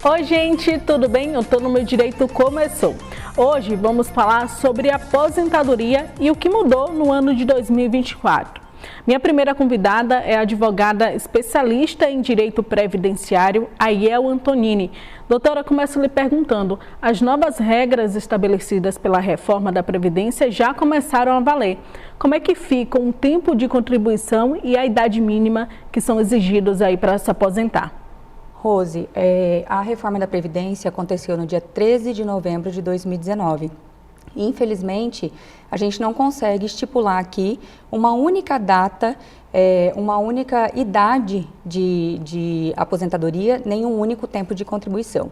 Oi gente, tudo bem? O Tô no Meu Direito começou. Hoje vamos falar sobre aposentadoria e o que mudou no ano de 2024. Minha primeira convidada é a advogada especialista em direito previdenciário, Aiel Antonini. Doutora, começo lhe perguntando, as novas regras estabelecidas pela reforma da Previdência já começaram a valer. Como é que fica o tempo de contribuição e a idade mínima que são exigidos aí para se aposentar? Rose, a reforma da Previdência aconteceu no dia 13 de novembro de 2019. Infelizmente, a gente não consegue estipular aqui uma única data, uma única idade de aposentadoria, nem um único tempo de contribuição.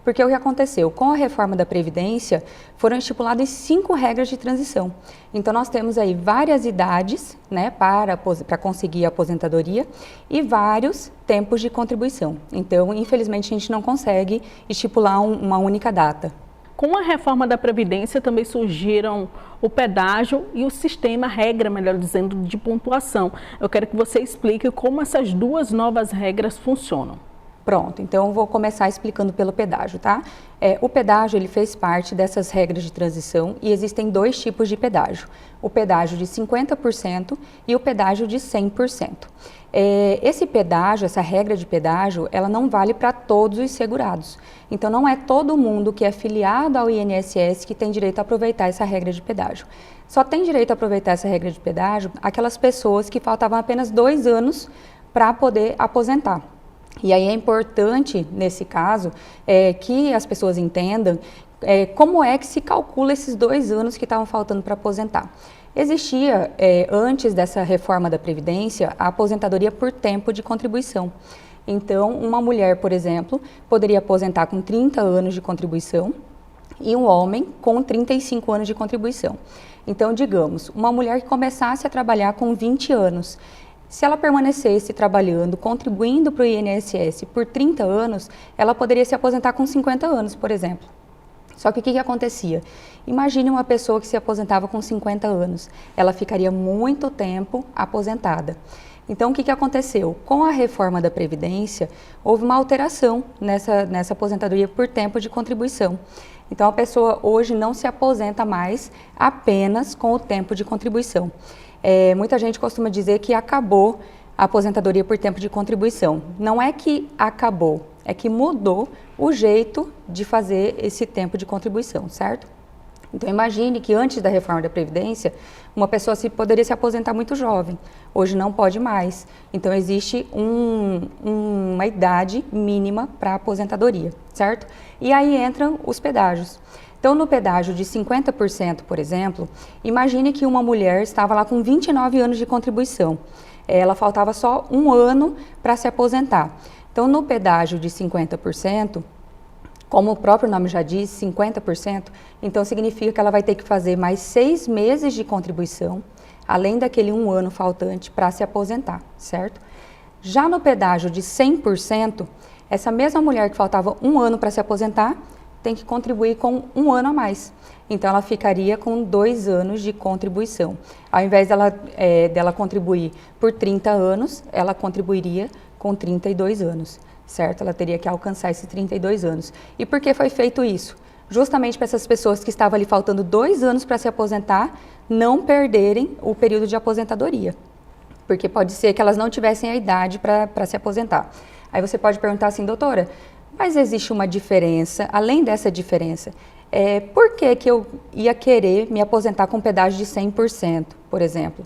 Porque o que aconteceu? Com a reforma da Previdência, foram estipuladas 5 regras de transição. Então, nós temos aí várias idades, né, para conseguir a aposentadoria e vários tempos de contribuição. Então, infelizmente, a gente não consegue estipular uma única data. Com a reforma da Previdência também surgiram o pedágio e o sistema, regra, melhor dizendo, de pontuação. Eu quero que você explique como essas duas novas regras funcionam. Pronto, então eu vou começar explicando pelo pedágio, tá? O pedágio, ele fez parte dessas regras de transição e existem 2 tipos de pedágio. O pedágio de 50% e o pedágio de 100%. Esse pedágio, essa regra de pedágio, ela não vale para todos os segurados. Então, não é todo mundo que é filiado ao INSS que tem direito a aproveitar essa regra de pedágio. Só tem direito a aproveitar essa regra de pedágio aquelas pessoas que faltavam apenas 2 anos para poder aposentar. E aí é importante, nesse caso, que as pessoas entendam como é que se calcula esses 2 anos que estavam faltando para aposentar. Existia, antes dessa reforma da Previdência, a aposentadoria por tempo de contribuição. Então, uma mulher, por exemplo, poderia aposentar com 30 anos de contribuição e um homem com 35 anos de contribuição. Então, digamos, uma mulher que começasse a trabalhar com 20 anos, se ela permanecesse trabalhando, contribuindo para o INSS por 30 anos, ela poderia se aposentar com 50 anos, por exemplo. Só que o que acontecia? Imagine uma pessoa que se aposentava com 50 anos. Ela ficaria muito tempo aposentada. Então, o que aconteceu? Com a reforma da Previdência, houve uma alteração nessa aposentadoria por tempo de contribuição. Então, a pessoa hoje não se aposenta mais apenas com o tempo de contribuição. Muita gente costuma dizer que acabou a aposentadoria por tempo de contribuição. Não é que acabou, é que mudou o jeito de fazer esse tempo de contribuição, certo? Então, imagine que antes da reforma da Previdência, uma pessoa poderia se aposentar muito jovem. Hoje não pode mais. Então, existe uma idade mínima para a aposentadoria, certo? E aí entram os pedágios. Então, no pedágio de 50%, por exemplo, imagine que uma mulher estava lá com 29 anos de contribuição. Ela faltava só 1 ano para se aposentar. Então, no pedágio de 50%, como o próprio nome já diz, 50%, então significa que ela vai ter que fazer mais 6 meses de contribuição, além daquele 1 ano faltante para se aposentar, certo? Já no pedágio de 100%, essa mesma mulher que faltava 1 ano para se aposentar, tem que contribuir com 1 ano a mais. Então, ela ficaria com 2 anos de contribuição. Ao invés dela contribuir por 30 anos, ela contribuiria com 32 anos, certo? Ela teria que alcançar esses 32 anos. E por que foi feito isso? Justamente para essas pessoas que estavam ali faltando 2 anos para se aposentar, não perderem o período de aposentadoria. Porque pode ser que elas não tivessem a idade para se aposentar. Aí você pode perguntar assim, doutora, mas existe uma diferença, além dessa diferença, por que eu ia querer me aposentar com pedágio de 100%, por exemplo?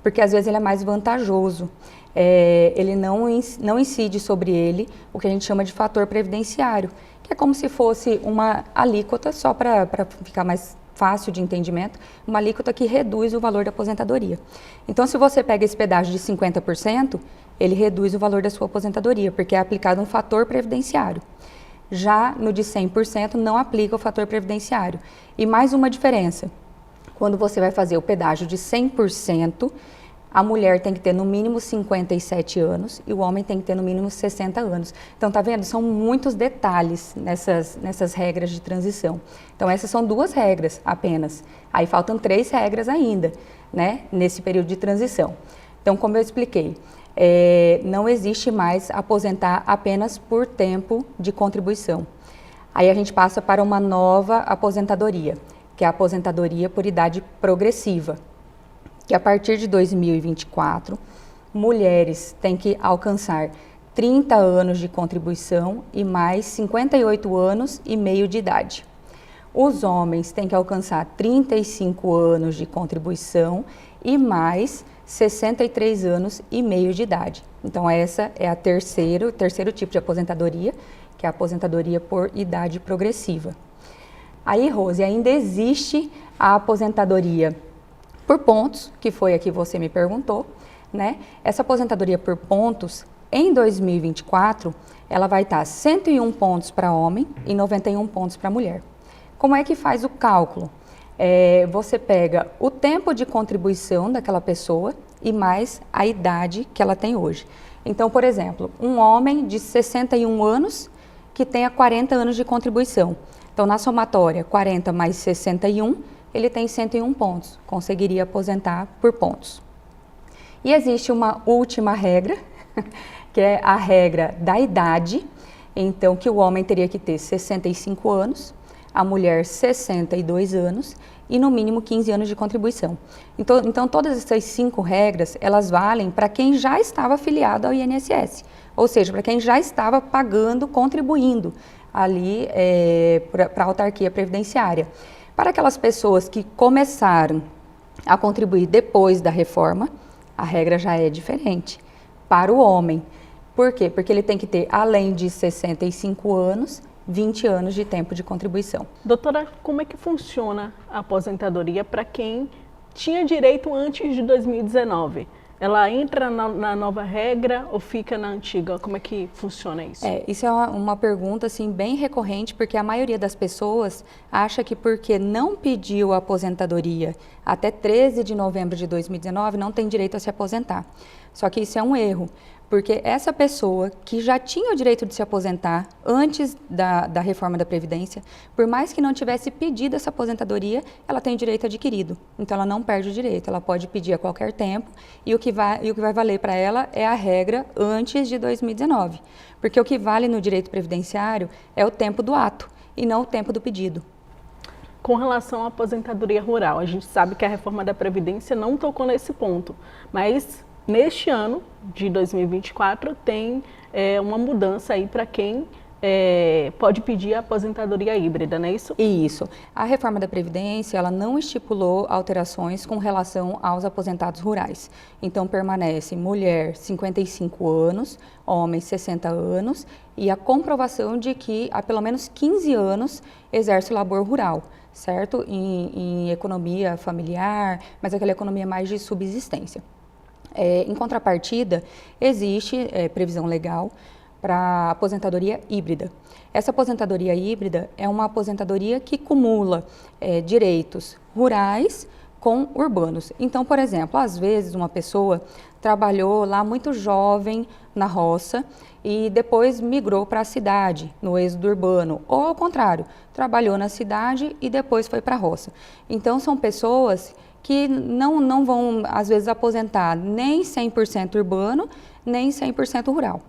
Porque às vezes ele é mais vantajoso, ele não incide sobre ele o que a gente chama de fator previdenciário, que é como se fosse uma alíquota, só para ficar mais fácil de entendimento, uma alíquota que reduz o valor da aposentadoria. Então, se você pega esse pedágio de 50%, ele reduz o valor da sua aposentadoria, porque é aplicado um fator previdenciário. Já no de 100% não aplica o fator previdenciário. E mais uma diferença, quando você vai fazer o pedágio de 100%, a mulher tem que ter no mínimo 57 anos e o homem tem que ter no mínimo 60 anos. Então, tá vendo? São muitos detalhes nessas regras de transição. Então, essas são 2 regras apenas. Aí faltam 3 regras ainda, né? Nesse período de transição. Então, como eu expliquei, não existe mais aposentar apenas por tempo de contribuição. Aí a gente passa para uma nova aposentadoria, que é a aposentadoria por idade progressiva, que a partir de 2024, mulheres têm que alcançar 30 anos de contribuição e mais 58 anos e meio de idade. Os homens têm que alcançar 35 anos de contribuição e mais 63 anos e meio de idade. Então essa é o terceiro tipo de aposentadoria, que é a aposentadoria por idade progressiva. Aí, Rose, ainda existe a aposentadoria por pontos, que foi a que você me perguntou, né? Essa aposentadoria por pontos, em 2024, ela vai estar 101 pontos para homem e 91 pontos para mulher. Como é que faz o cálculo? Você pega o tempo de contribuição daquela pessoa e mais a idade que ela tem hoje. Então, por exemplo, um homem de 61 anos que tenha 40 anos de contribuição. Então, na somatória, 40 mais 61, ele tem 101 pontos, conseguiria aposentar por pontos. E existe uma última regra, que é a regra da idade, então que o homem teria que ter 65 anos, a mulher 62 anos e no mínimo 15 anos de contribuição. Então todas essas 5 regras, elas valem para quem já estava afiliado ao INSS, ou seja, para quem já estava pagando, contribuindo ali para a autarquia previdenciária. Para aquelas pessoas que começaram a contribuir depois da reforma, a regra já é diferente. Para o homem, por quê? Porque ele tem que ter, além de 65 anos, 20 anos de tempo de contribuição. Doutora, como é que funciona a aposentadoria para quem tinha direito antes de 2019? Ela entra na nova regra ou fica na antiga? Como é que funciona isso? Isso é uma pergunta assim, bem recorrente, porque a maioria das pessoas acha que porque não pediu a aposentadoria até 13 de novembro de 2019, não tem direito a se aposentar. Só que isso é um erro, porque essa pessoa que já tinha o direito de se aposentar antes da reforma da Previdência, por mais que não tivesse pedido essa aposentadoria, ela tem direito adquirido. Então ela não perde o direito, ela pode pedir a qualquer tempo e o que vai valer para ela é a regra antes de 2019. Porque o que vale no direito previdenciário é o tempo do ato e não o tempo do pedido. Com relação à aposentadoria rural, a gente sabe que a reforma da Previdência não tocou nesse ponto, mas neste ano de 2024 tem uma mudança aí para quem pode pedir a aposentadoria híbrida, não é isso? Isso. A reforma da Previdência, ela não estipulou alterações com relação aos aposentados rurais. Então permanece mulher 55 anos, homem 60 anos e a comprovação de que há pelo menos 15 anos exerce labor rural, certo? Em economia familiar, mas aquela economia mais de subsistência. Em contrapartida, existe previsão legal para aposentadoria híbrida. Essa aposentadoria híbrida é uma aposentadoria que cumula direitos rurais com urbanos. Então, por exemplo, às vezes uma pessoa trabalhou lá muito jovem na roça e depois migrou para a cidade, no êxodo urbano, ou ao contrário, trabalhou na cidade e depois foi para a roça. Então, são pessoas que não vão, às vezes, aposentar nem 100% urbano, nem 100% rural.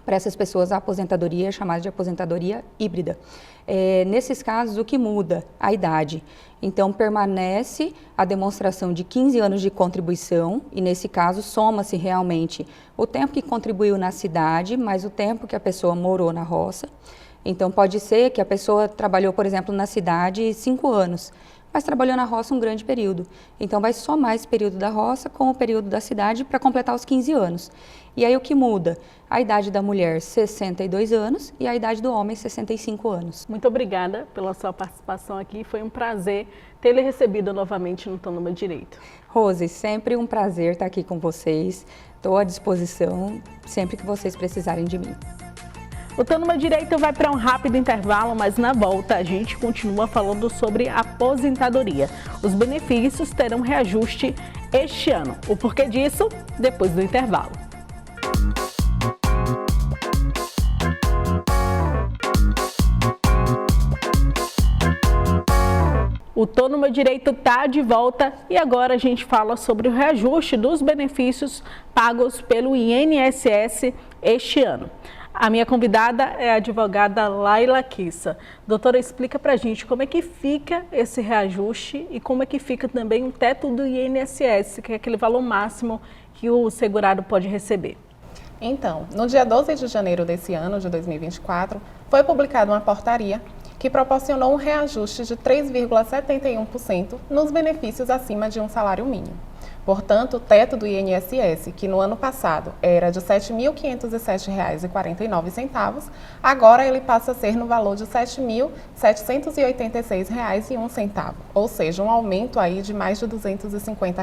Para essas pessoas, a aposentadoria é chamada de aposentadoria híbrida. Nesses casos, o que muda? A idade. Então, permanece a demonstração de 15 anos de contribuição e, nesse caso, soma-se realmente o tempo que contribuiu na cidade, mais o tempo que a pessoa morou na roça. Então, pode ser que a pessoa trabalhou, por exemplo, na cidade 5 anos, mas trabalhou na roça um grande período. Então, vai somar esse período da roça com o período da cidade para completar os 15 anos. E aí, o que muda? A idade da mulher, 62 anos, e a idade do homem, 65 anos. Muito obrigada pela sua participação aqui. Foi um prazer tê-la recebido novamente no Tô no Meu Direito. Rose, sempre um prazer estar aqui com vocês. Estou à disposição sempre que vocês precisarem de mim. O Tô no Meu Direito vai para um rápido intervalo, mas na volta a gente continua falando sobre aposentadoria. Os benefícios terão reajuste este ano. O porquê disso, depois do intervalo. O Tô no Meu Direito está de volta e agora a gente fala sobre o reajuste dos benefícios pagos pelo INSS este ano. A minha convidada é a advogada Laila Kissa. Doutora, explica pra gente como é que fica esse reajuste e como é que fica também o teto do INSS, que é aquele valor máximo que o segurado pode receber. Então, no dia 12 de janeiro desse ano, de 2024, foi publicada uma portaria que proporcionou um reajuste de 3,71% nos benefícios acima de um salário mínimo. Portanto, o teto do INSS, que no ano passado era de R$ 7.507,49, agora ele passa a ser no valor de R$ 7.786,01, ou seja, um aumento aí de mais de R$ 250.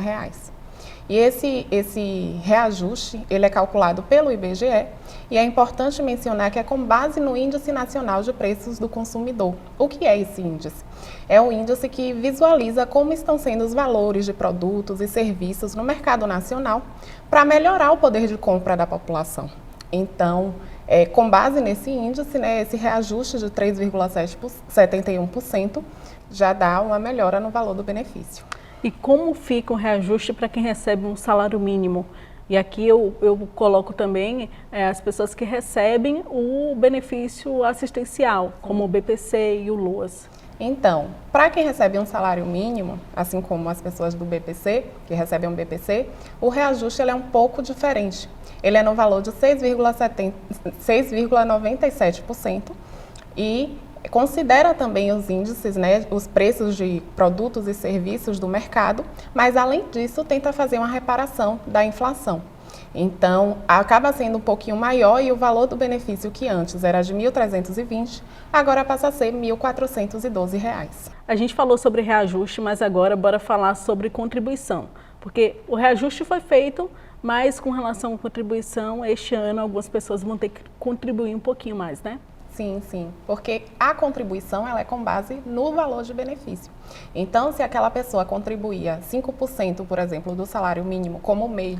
E esse reajuste, ele é calculado pelo IBGE e é importante mencionar que é com base no Índice Nacional de Preços do Consumidor. O que é esse índice? É um índice que visualiza como estão sendo os valores de produtos e serviços no mercado nacional para melhorar o poder de compra da população. Então, com base nesse índice, né, esse reajuste de 3,71% já dá uma melhora no valor do benefício. E como fica o reajuste para quem recebe um salário mínimo? E aqui eu coloco também as pessoas que recebem o benefício assistencial, como o BPC e o LOAS. Então, para quem recebe um salário mínimo, assim como as pessoas do BPC, que recebem um BPC, o reajuste ele é um pouco diferente. Ele é no valor de 6,97% e considera também os índices, né, os preços de produtos e serviços do mercado, mas além disso tenta fazer uma reparação da inflação. Então, acaba sendo um pouquinho maior e o valor do benefício que antes era de R$ 1.320, agora passa a ser R$ 1.412. A gente falou sobre reajuste, mas agora bora falar sobre contribuição, porque o reajuste foi feito, mas com relação à contribuição, este ano algumas pessoas vão ter que contribuir um pouquinho mais, né? Sim, sim, porque a contribuição ela é com base no valor de benefício. Então, se aquela pessoa contribuía 5%, por exemplo, do salário mínimo como MEI,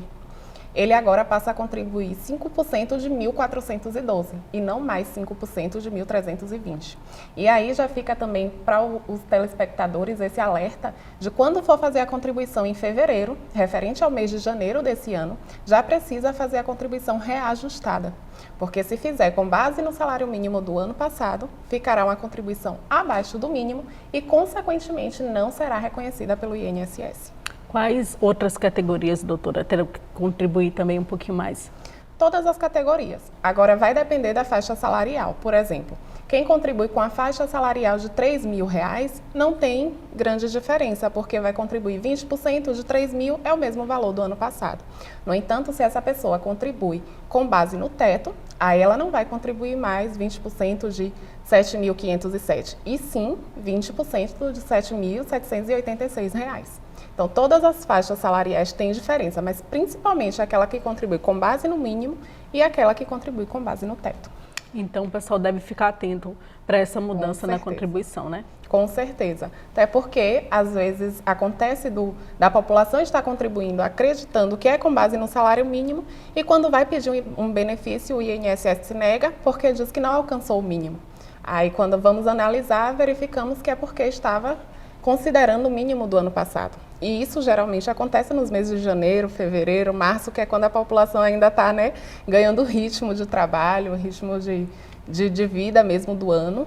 ele agora passa a contribuir 5% de 1.412 e não mais 5% de 1.320. E aí já fica também para os telespectadores esse alerta de quando for fazer a contribuição em fevereiro, referente ao mês de janeiro desse ano, já precisa fazer a contribuição reajustada. Porque se fizer com base no salário mínimo do ano passado, ficará uma contribuição abaixo do mínimo e, consequentemente, não será reconhecida pelo INSS. Quais outras categorias, doutora, terão que contribuir também um pouquinho mais? Todas as categorias. Agora vai depender da faixa salarial. Por exemplo, quem contribui com a faixa salarial de R$ 3.000 não tem grande diferença, porque vai contribuir 20% de 3.000 é o mesmo valor do ano passado. No entanto, se essa pessoa contribui com base no teto, aí ela não vai contribuir mais 20% de R$ 7.507, e sim 20% de R$ 7.786. Então, todas as faixas salariais têm diferença, mas principalmente aquela que contribui com base no mínimo e aquela que contribui com base no teto. Então, o pessoal deve ficar atento para essa mudança na contribuição, né? Com certeza. Até porque, às vezes, acontece da população estar contribuindo acreditando que é com base no salário mínimo e quando vai pedir um benefício, o INSS se nega porque diz que não alcançou o mínimo. Aí, quando vamos analisar, verificamos que é porque estava considerando o mínimo do ano passado. E isso geralmente acontece nos meses de janeiro, fevereiro, março, que é quando a população ainda está, né, ganhando ritmo de trabalho, ritmo de vida mesmo do ano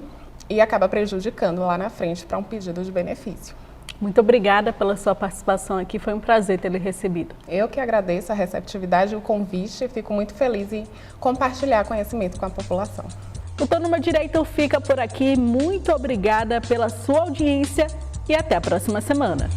e acaba prejudicando lá na frente para um pedido de benefício. Muito obrigada pela sua participação aqui, foi um prazer tê-lo recebido. Eu que agradeço a receptividade e o convite, fico muito feliz em compartilhar conhecimento com a população. O Tô no Meu Direito fica por aqui, muito obrigada pela sua audiência e até a próxima semana.